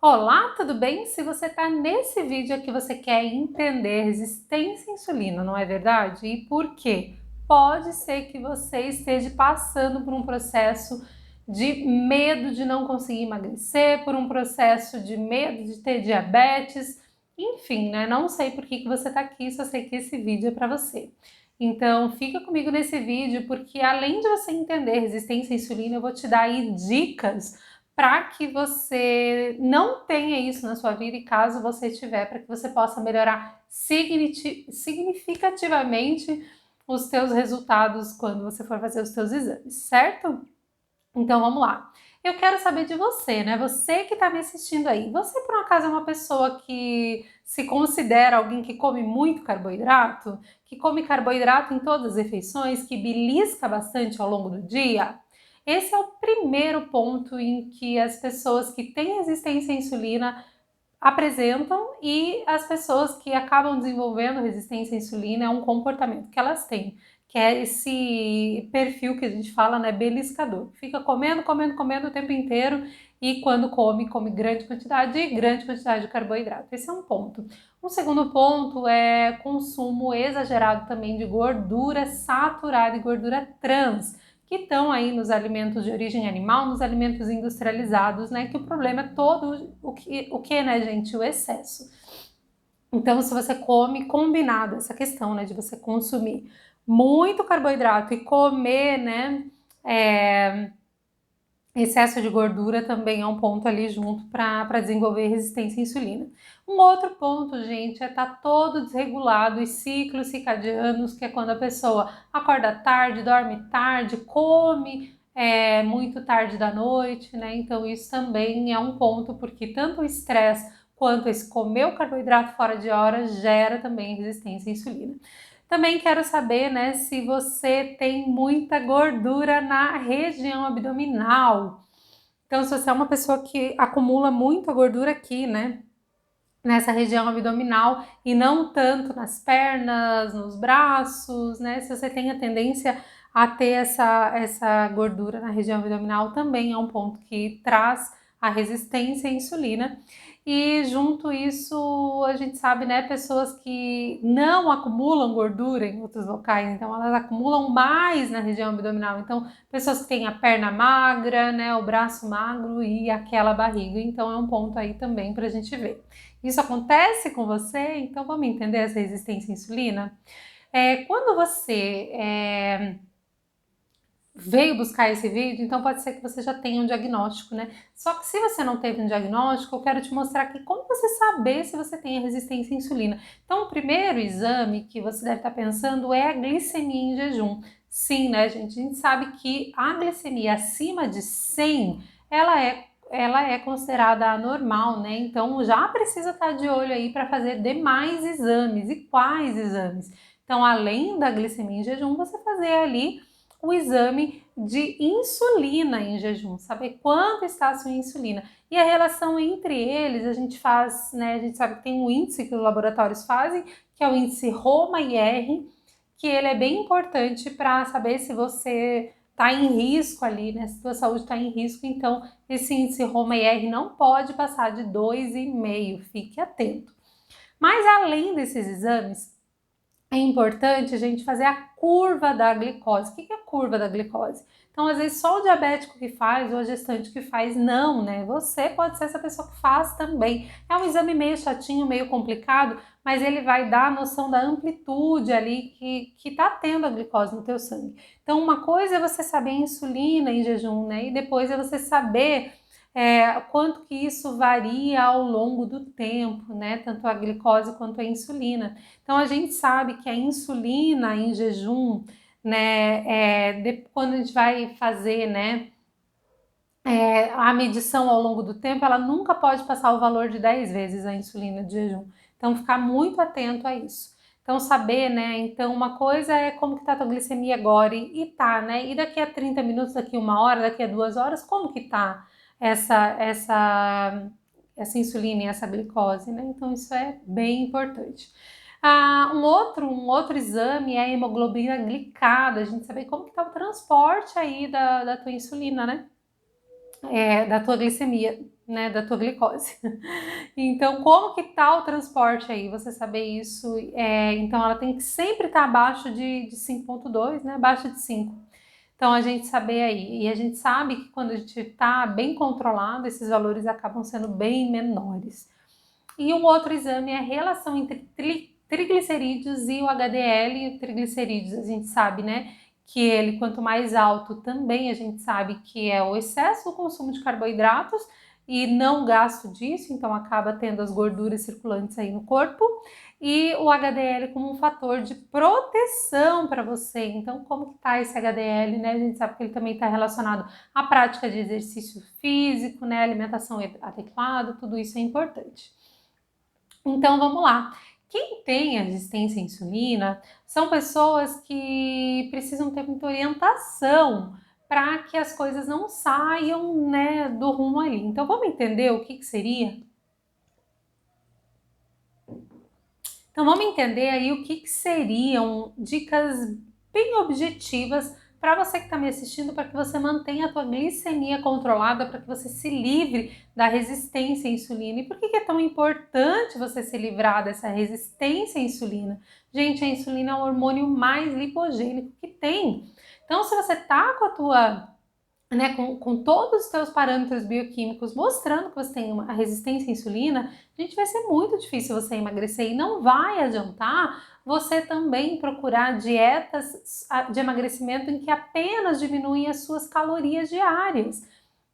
Olá, tudo bem? Se você está nesse vídeo aqui, você quer entender resistência à insulina, não é verdade? E por quê? Pode ser que você esteja passando por um processo de medo de não conseguir emagrecer, por um processo de medo de ter diabetes, enfim, né? Não sei por que você está aqui, só sei que esse vídeo é para você. Então, fica comigo nesse vídeo, porque além de você entender resistência à insulina, eu vou te dar aí dicas para que você não tenha isso na sua vida e caso você tiver, para que você possa melhorar significativamente os teus resultados quando você for fazer os teus exames, certo? Então vamos lá. Eu quero saber de você, né? Você que está me assistindo aí. Você por um acaso é uma pessoa que se considera alguém que come muito carboidrato? Que come carboidrato em todas as refeições? Que belisca bastante ao longo do dia? Esse é o primeiro ponto em que as pessoas que têm resistência à insulina apresentam, e as pessoas que acabam desenvolvendo resistência à insulina é um comportamento que elas têm, que é esse perfil que a gente fala, né, beliscador. Fica comendo, comendo, comendo o tempo inteiro e quando come, come grande quantidade de carboidrato. Esse é um ponto. Um segundo ponto é consumo exagerado também de gordura saturada e gordura trans, que estão aí nos alimentos de origem animal, nos alimentos industrializados, né? Que o problema é todo o que, né, gente? O excesso. Então, se você come combinado essa questão, né, de você consumir muito carboidrato e comer, né, excesso de gordura também é um ponto ali junto para desenvolver resistência à insulina. Um outro ponto, gente, é estar todo desregulado e ciclos circadianos, que é quando a pessoa acorda tarde, dorme tarde, come muito tarde da noite, né? Então isso também é um ponto, porque tanto o estresse quanto esse comer o carboidrato fora de hora gera também resistência à insulina. Também quero saber, né, se você tem muita gordura na região abdominal. Então, se você é uma pessoa que acumula muita gordura aqui, né, nessa região abdominal e não tanto nas pernas, nos braços, né, se você tem a tendência a ter essa gordura na região abdominal, também é um ponto que traz a resistência à insulina. E junto isso, a gente sabe, né, pessoas que não acumulam gordura em outros locais, então elas acumulam mais na região abdominal. Então, pessoas que têm a perna magra, né, o braço magro e aquela barriga. Então, é um ponto aí também para a gente ver. Isso acontece com você? Então, vamos entender essa resistência à insulina? Quando você veio buscar esse vídeo, então pode ser que você já tenha um diagnóstico, né? Só que se você não teve um diagnóstico, eu quero te mostrar aqui como você saber se você tem a resistência à insulina. Então, o primeiro exame que você deve estar pensando é a glicemia em jejum. Sim, né, gente? A gente sabe que a glicemia acima de 100, ela é considerada anormal, né? Então, já precisa estar de olho aí para fazer demais exames. E quais exames? Então, além da glicemia em jejum, você fazer ali o exame de insulina em jejum, saber quanto está a sua insulina. E a relação entre eles, a gente faz, né, a gente sabe que tem um índice que os laboratórios fazem, que é o índice Roma-IR, que ele é bem importante para saber se você está em risco ali, né, se a sua saúde está em risco. Então, esse índice Roma-IR não pode passar de 2,5, fique atento. Mas além desses exames, é importante a gente fazer a curva da glicose. O que é a curva da glicose? Então, às vezes, só o diabético que faz ou a gestante que faz, não, né? Você pode ser essa pessoa que faz também. É um exame meio chatinho, meio complicado, mas ele vai dar a noção da amplitude ali que tá tendo a glicose no teu sangue. Então, uma coisa é você saber a insulina em jejum, né? E depois é você saber quanto que isso varia ao longo do tempo, né? Tanto a glicose quanto a insulina. Então a gente sabe que a insulina em jejum, né, quando a gente vai fazer, né, a medição ao longo do tempo, ela nunca pode passar o valor de 10 vezes a insulina de jejum. Então ficar muito atento a isso. Então saber, né, então uma coisa é como que tá a tua glicemia agora e tá, né, e daqui a 30 minutos, daqui a 1 hora, daqui a 2 horas, como que tá essa insulina e essa glicose, né? Então isso é bem importante. Um outro exame é a hemoglobina glicada, a gente saber como que tá o transporte aí da tua insulina, né? Da tua glicemia. né, da tua glicose. Então, como que tá o transporte aí? Você saber isso, então ela tem que sempre estar abaixo de 5,2, né, abaixo de 5. Então, a gente saber aí, e a gente sabe que quando a gente está bem controlado, esses valores acabam sendo bem menores. E um outro exame é a relação entre triglicerídeos e o HDL e o triglicerídeos. A gente sabe, né, que ele, quanto mais alto, também a gente sabe que é o excesso do consumo de carboidratos e não gasto disso, então acaba tendo as gorduras circulantes aí no corpo. E o HDL como um fator de proteção para você. Então, como que tá esse HDL, né? A gente sabe que ele também está relacionado à prática de exercício físico, né? Alimentação adequada, tudo isso é importante. Então vamos lá. Quem tem resistência à insulina são pessoas que precisam ter muita orientação para que as coisas não saiam, né, do rumo ali. Então vamos entender o que seria? Então vamos entender aí o que seriam dicas bem objetivas para você que está me assistindo, para que você mantenha a tua glicemia controlada, para que você se livre da resistência à insulina. E por que é tão importante você se livrar dessa resistência à insulina? Gente, a insulina é o hormônio mais lipogênico que tem. Então, se você tá com a tua, né, com todos os teus parâmetros bioquímicos mostrando que você tem uma resistência à insulina, gente, vai ser muito difícil você emagrecer e não vai adiantar você também procurar dietas de emagrecimento em que apenas diminuem as suas calorias diárias,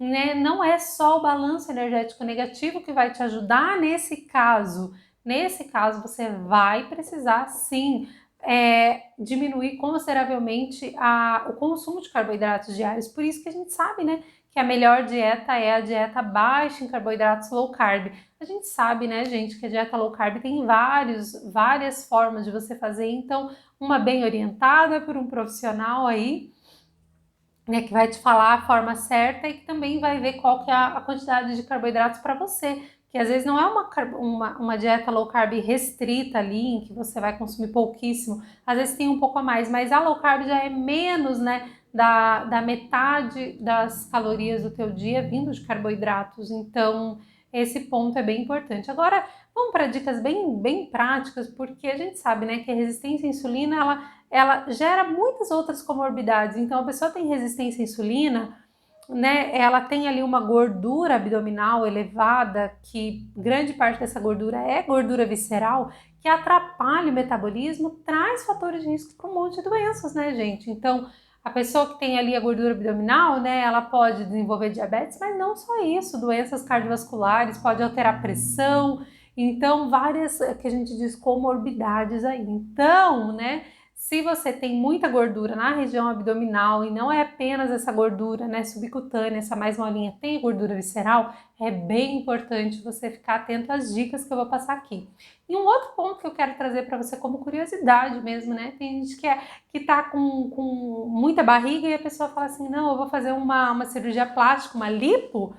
né? Não é só o balanço energético negativo que vai te ajudar nesse caso. Nesse caso, você vai precisar sim diminuir consideravelmente o consumo de carboidratos diários. Por isso que a gente sabe, né, que a melhor dieta é a dieta baixa em carboidratos low carb. A gente sabe, né, gente, que a dieta low carb tem várias formas de você fazer, então uma bem orientada por um profissional aí, né, que vai te falar a forma certa e que também vai ver qual que é a quantidade de carboidratos para você, que às vezes não é uma dieta low carb restrita ali, em que você vai consumir pouquíssimo, às vezes tem um pouco a mais, mas a low carb já é menos, né, da metade das calorias do teu dia vindo de carboidratos, então esse ponto é bem importante. Agora, vamos para dicas bem práticas, porque a gente sabe, né, que a resistência à insulina, ela gera muitas outras comorbidades. Então, a pessoa tem resistência à insulina, né? Ela tem ali uma gordura abdominal elevada, que grande parte dessa gordura é gordura visceral, que atrapalha o metabolismo, traz fatores de risco para um monte de doenças, né, gente? Então, a pessoa que tem ali a gordura abdominal, né, ela pode desenvolver diabetes, mas não só isso, doenças cardiovasculares, pode alterar a pressão, então várias que a gente diz comorbidades aí. Então, né, se você tem muita gordura na região abdominal e não é apenas essa gordura, né, subcutânea, essa mais molinha, tem gordura visceral, é bem importante você ficar atento às dicas que eu vou passar aqui. E um outro ponto que eu quero trazer para você como curiosidade mesmo, né, tem gente que tá com muita barriga e a pessoa fala assim, não, eu vou fazer uma cirurgia plástica, uma lipo,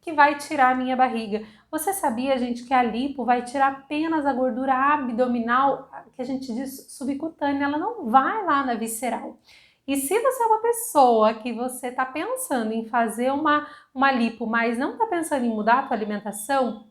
que vai tirar a minha barriga. Você sabia, gente, que a lipo vai tirar apenas a gordura abdominal, que a gente diz subcutânea, ela não vai lá na visceral. E se você é uma pessoa que você está pensando em fazer uma lipo, mas não está pensando em mudar a sua alimentação,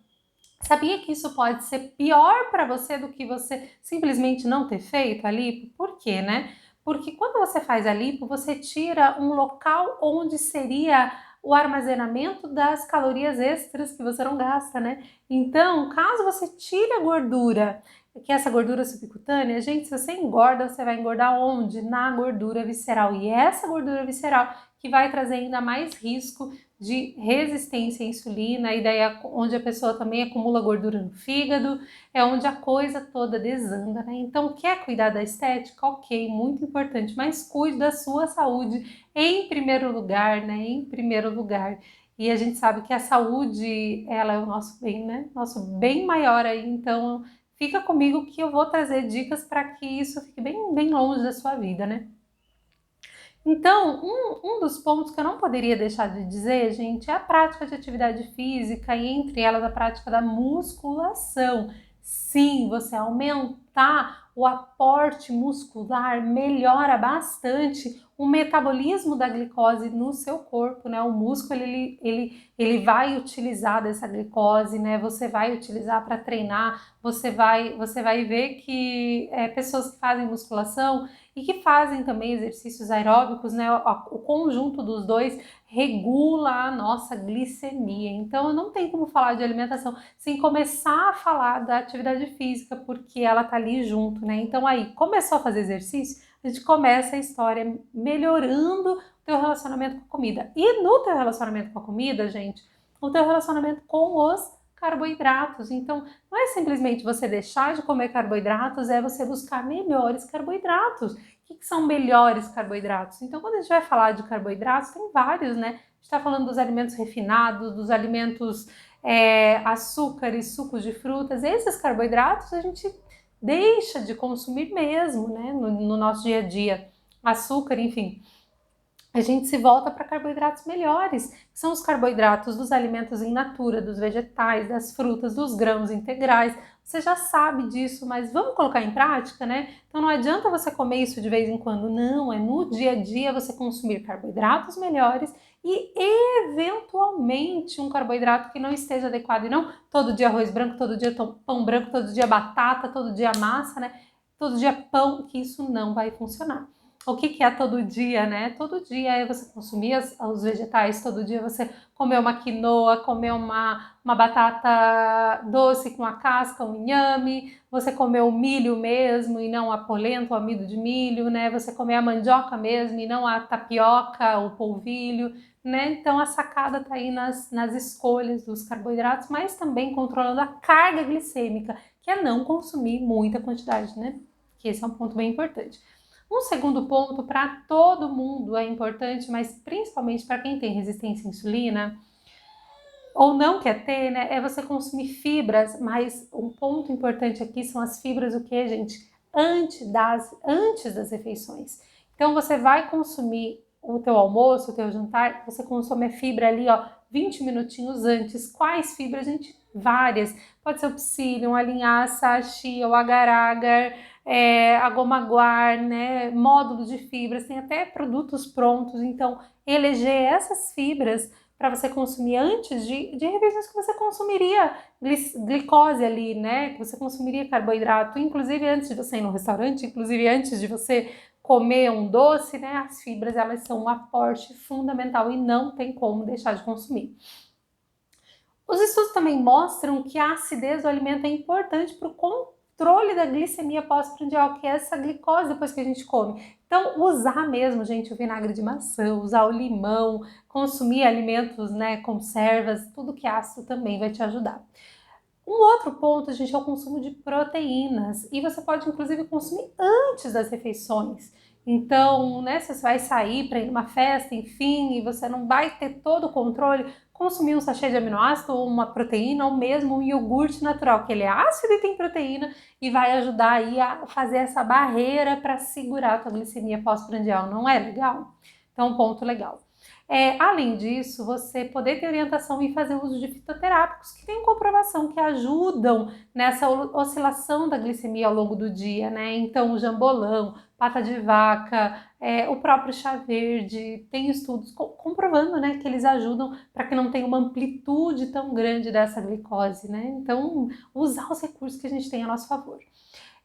sabia que isso pode ser pior para você do que você simplesmente não ter feito a lipo? Por quê, né? Porque quando você faz a lipo, você tira um local onde seria o armazenamento das calorias extras que você não gasta, né? Então, caso você tire a gordura, que é essa gordura subcutânea, gente, se você engorda, você vai engordar onde? Na gordura visceral. E essa gordura visceral que vai trazer ainda mais risco de resistência à insulina, e daí onde a pessoa também acumula gordura no fígado, é onde a coisa toda desanda, né? Então, quer cuidar da estética? Ok, muito importante, mas cuide da sua saúde em primeiro lugar, né? Em primeiro lugar. E a gente sabe que a saúde, ela é o nosso bem, né? Nosso bem maior aí, então fica comigo que eu vou trazer dicas para que isso fique bem longe da sua vida, né? Então, um dos pontos que eu não poderia deixar de dizer, gente, é a prática de atividade física e entre elas a prática da musculação. Sim, você aumentar o aporte muscular melhora bastante o metabolismo da glicose no seu corpo, né? O músculo, ele vai utilizar dessa glicose, né? Você vai utilizar para treinar, você vai ver que pessoas que fazem musculação e que fazem também exercícios aeróbicos, né? O conjunto dos dois regula a nossa glicemia. Então, não tem como falar de alimentação sem começar a falar da atividade física, porque ela tá ali junto, né? Então, aí, começou a fazer exercício, a gente começa a história melhorando o teu relacionamento com a comida. E no teu relacionamento com a comida, gente, o teu relacionamento com os carboidratos. Então, não é simplesmente você deixar de comer carboidratos, é você buscar melhores carboidratos. O que são melhores carboidratos? Então, quando a gente vai falar de carboidratos, tem vários, né? A gente está falando dos alimentos refinados, dos alimentos açúcares, sucos de frutas. Esses carboidratos a gente deixa de consumir mesmo, né? No nosso dia a dia. Açúcar, enfim. A gente se volta para carboidratos melhores, que são os carboidratos dos alimentos in natura, dos vegetais, das frutas, dos grãos integrais. Você já sabe disso, mas vamos colocar em prática, né? Então não adianta você comer isso de vez em quando, não. É no dia a dia você consumir carboidratos melhores e eventualmente um carboidrato que não esteja adequado. E não todo dia arroz branco, todo dia pão branco, todo dia batata, todo dia massa, né? Todo dia pão, que isso não vai funcionar. O que é todo dia, né? Todo dia é você consumir os vegetais, todo dia você comer uma quinoa, comer uma batata doce com a casca, um inhame, você comer o milho mesmo e não a polenta, o amido de milho, né? Você comer a mandioca mesmo e não a tapioca, o polvilho, né? Então a sacada tá aí nas escolhas dos carboidratos, mas também controlando a carga glicêmica, que é não consumir muita quantidade, né? Que esse é um ponto bem importante. Um segundo ponto para todo mundo é importante, mas principalmente para quem tem resistência à insulina ou não quer ter, né, é você consumir fibras, mas um ponto importante aqui são as fibras, o que, gente? Antes das refeições. Então você vai consumir o teu almoço, o teu jantar, você consome a fibra ali, ó, 20 minutinhos antes. Quais fibras, gente? Várias. Pode ser o psyllium, a linhaça, a chia, o agar-agar, a goma guar, né? Módulo de fibras, tem até produtos prontos. Então, eleger essas fibras para você consumir antes de refeições que você consumiria glicose ali, né? Que você consumiria carboidrato, inclusive antes de você ir no restaurante, inclusive antes de você comer um doce, né? As fibras, elas são um aporte fundamental e não tem como deixar de consumir. Os estudos também mostram que a acidez do alimento é importante para o controle da glicemia pós-prandial, que é essa glicose depois que a gente come. Então, usar mesmo, gente, o vinagre de maçã, usar o limão, consumir alimentos, né, conservas, tudo que é ácido também vai te ajudar. Um outro ponto, gente, é o consumo de proteínas. E você pode, inclusive, consumir antes das refeições. Então, né, se você vai sair para ir numa festa, enfim, e você não vai ter todo o controle, consumir um sachê de aminoácido ou uma proteína ou mesmo um iogurte natural, que ele é ácido e tem proteína e vai ajudar aí a fazer essa barreira para segurar a tua glicemia pós-prandial. Não é legal? Então, um ponto legal. Além disso, você poder ter orientação e fazer uso de fitoterápicos que tem comprovação que ajudam nessa oscilação da glicemia ao longo do dia, né? Então, o jambolão, pata de vaca, o próprio chá verde, tem estudos comprovando, né, que eles ajudam para que não tenha uma amplitude tão grande dessa glicose, né? Então, usar os recursos que a gente tem a nosso favor.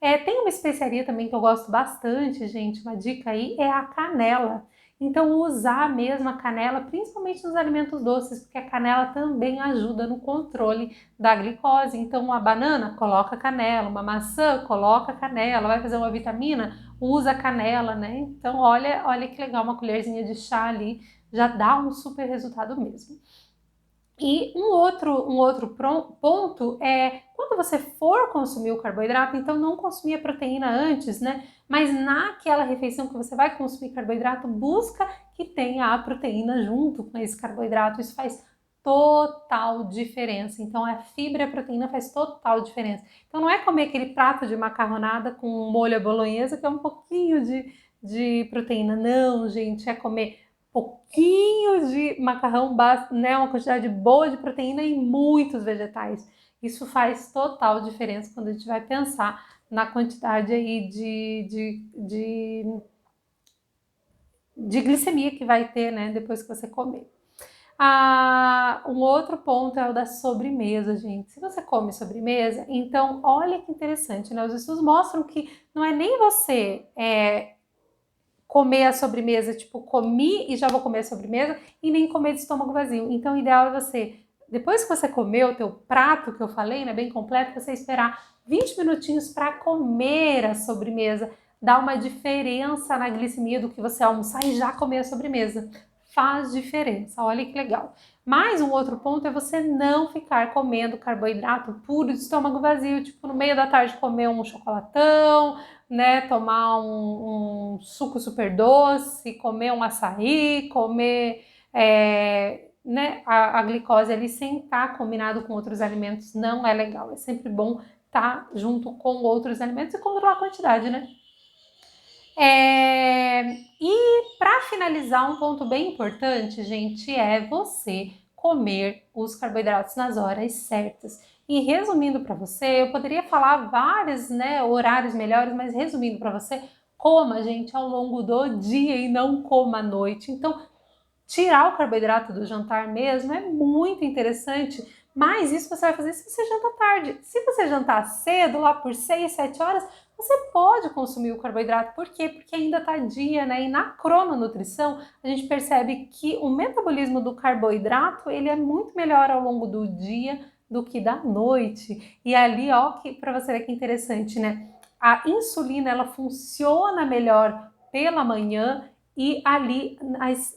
Tem uma especiaria também que eu gosto bastante, gente, uma dica aí, é a canela. Então, usar mesmo a canela, principalmente nos alimentos doces, porque a canela também ajuda no controle da glicose. Então, uma banana, coloca canela, uma maçã, coloca canela, vai fazer uma vitamina, usa canela, né? Então, olha que legal, uma colherzinha de chá ali, já dá um super resultado mesmo. E um outro ponto é, quando você for consumir o carboidrato, então não consumir a proteína antes, né? Mas naquela refeição que você vai consumir carboidrato, busca que tenha a proteína junto com esse carboidrato. Isso faz total diferença. Então a fibra e a proteína faz total diferença. Então não é comer aquele prato de macarronada com molho à bolonhesa, que é um pouquinho de proteína. Não, gente, é comer pouquinho de macarrão, né, uma quantidade boa de proteína e muitos vegetais. Isso faz total diferença quando a gente vai pensar na quantidade aí de de glicemia que vai ter, né, depois que você comer. Um outro ponto é o da sobremesa, gente. Se você come sobremesa, então olha que interessante, né? Os estudos mostram que não é nem você comer a sobremesa, tipo, comi e já vou comer a sobremesa, e nem comer de estômago vazio. Então, o ideal é você, depois que você comeu o teu prato, que eu falei, né, bem completo, você esperar 20 minutinhos para comer a sobremesa. Dá uma diferença na glicemia do que você almoçar e já comer a sobremesa. Faz diferença, olha que legal. Mais um outro ponto é você não ficar comendo carboidrato puro de estômago vazio, tipo, no meio da tarde comer um chocolatão, né, tomar um suco super doce, comer um açaí, comer né, a glicose ali sem estar combinado com outros alimentos não é legal. É sempre bom estar junto com outros alimentos e controlar a quantidade, né? E para finalizar, um ponto bem importante, gente, é você comer os carboidratos nas horas certas. E resumindo para você, eu poderia falar vários, né, horários melhores, mas resumindo para você, coma, gente, ao longo do dia e não coma à noite. Então, tirar o carboidrato do jantar mesmo é muito interessante, mas isso você vai fazer se você janta tarde. Se você jantar cedo, lá por 6, 7 horas, você pode consumir o carboidrato. Por quê? Porque ainda está dia, né? E na crononutrição, a gente percebe que o metabolismo do carboidrato, ele é muito melhor ao longo do dia do que da noite. E ali, ó, que para você ver que interessante, né? A insulina, ela funciona melhor pela manhã e ali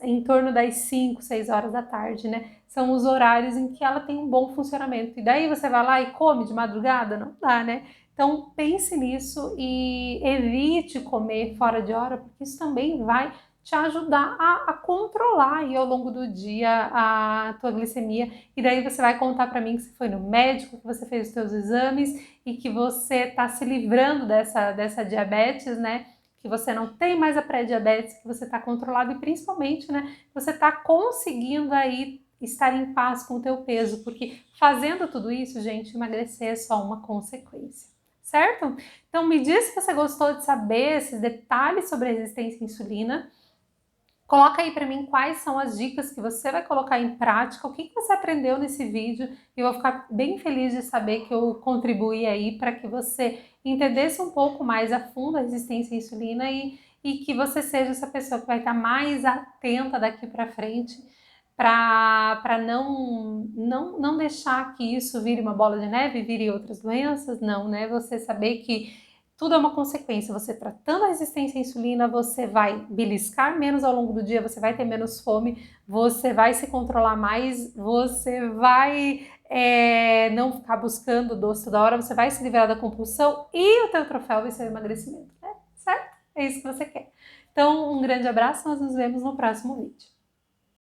em torno das 5, 6 horas da tarde, né? São os horários em que ela tem um bom funcionamento. E daí você vai lá e come de madrugada? Não dá, né? Então pense nisso e evite comer fora de hora, porque isso também vai te ajudar a controlar aí ao longo do dia a tua glicemia. E daí você vai contar para mim que você foi no médico, que você fez os teus exames e que você está se livrando dessa diabetes, né? Que você não tem mais a pré-diabetes, que você está controlado e principalmente, né, você está conseguindo aí estar em paz com o teu peso, porque fazendo tudo isso, gente, emagrecer é só uma consequência, certo? Então me diz se você gostou de saber esses detalhes sobre a resistência à insulina. Coloca aí para mim quais são as dicas que você vai colocar em prática, o que você aprendeu nesse vídeo, e eu vou ficar bem feliz de saber que eu contribuí aí para que você entendesse um pouco mais a fundo a resistência à insulina e que você seja essa pessoa que vai estar mais atenta daqui para frente para não deixar que isso vire uma bola de neve, vire outras doenças, não, né? Você saber que tudo é uma consequência. Você tratando a resistência à insulina, você vai beliscar menos ao longo do dia, você vai ter menos fome, você vai se controlar mais, você vai não ficar buscando doce toda hora, você vai se livrar da compulsão e o teu troféu vai ser o emagrecimento, né? Certo? É isso que você quer. Então, um grande abraço, nós nos vemos no próximo vídeo.